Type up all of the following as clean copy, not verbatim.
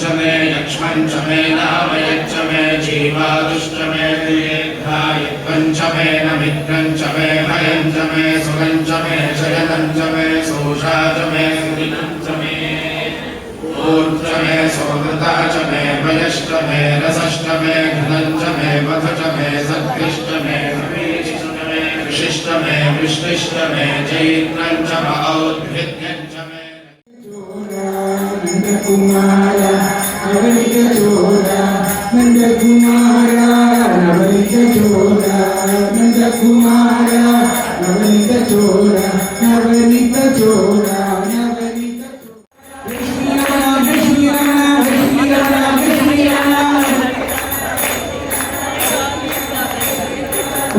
च मे लक्ष्मण च मे नामयच्च मे जीवादुश्च मे दीर्घायुत्वं च मे नमित्रं च मे भयं च मे सुखं च मे शयनं च मे सोषा च मे सुदिनं च मे ऊर्ध्व मे सोमृता च मे वयश्च मे रसश्च मे घृतं च मे वध च मे सत्कृष्ट मे हवीश्च मे कृषिश्च मे वृष्टिश्च मे चैत्रं च मौद्भिद्यं च मे Nandkumara, Navalika Choda, Nandkumara, Navalika Choda, Nandkumara, Navalika Choda, Navalika Choda, Navalika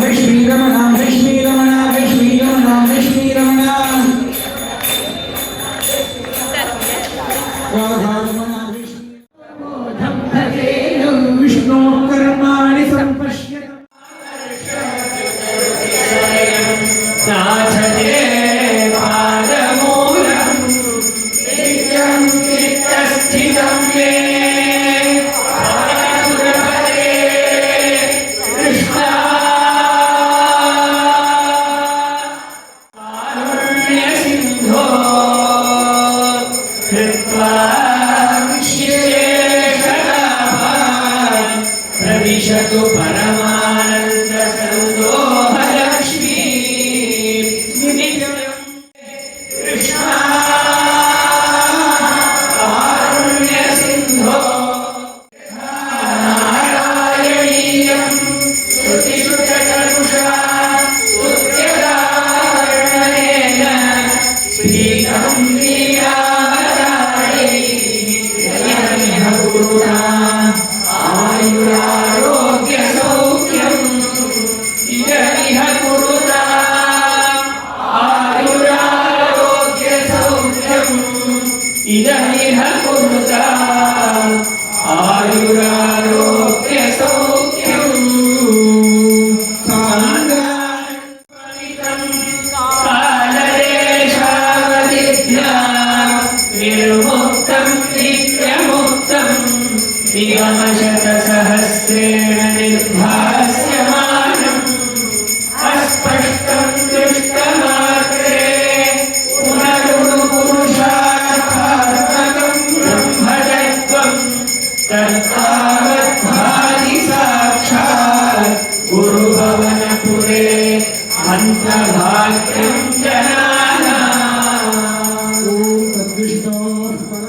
Vishmi Ramana, Vishmi Ramana, Vishmi Ramana, Vishmi Ramana. Vishnu कर्माणि संपश्यत साधने पादमूलम् नित्यं चित्तस्थितं मे पादुरपदे कृष्णा कारुण्यसिन्धो कृत्वा प्रविशतु परमानन्द सन्दोहलक्ष्मी कृष्णा कारुण्यसिन्धो नारायणीयं श्रुतिश्रुतकलुषा स्तुत्यकारणेन स्फीतं लीलावतारै जयमिह गुरुणा आयुरारोग्य सौख्यम् इदमिह कुरुता आयुरारोग्य सौख्यम् इदमिह कुरुता आयुरारोग्य सौख्यम् कालदेशावधिभ्या निर्मुक्तं नित्यमुक्तम् निगमशतसहस्रेण निर्भास्यमानम् अस्पष्टं दृष्टमात्रे पुनरुपुरुषार्थात्मकं ब्रह्मतत्त्वं तत्तावद्भाति साक्षात् गुरुभवनपुरे अन्तभाग्यं जनानाम्। ॐ तद्विष्णोः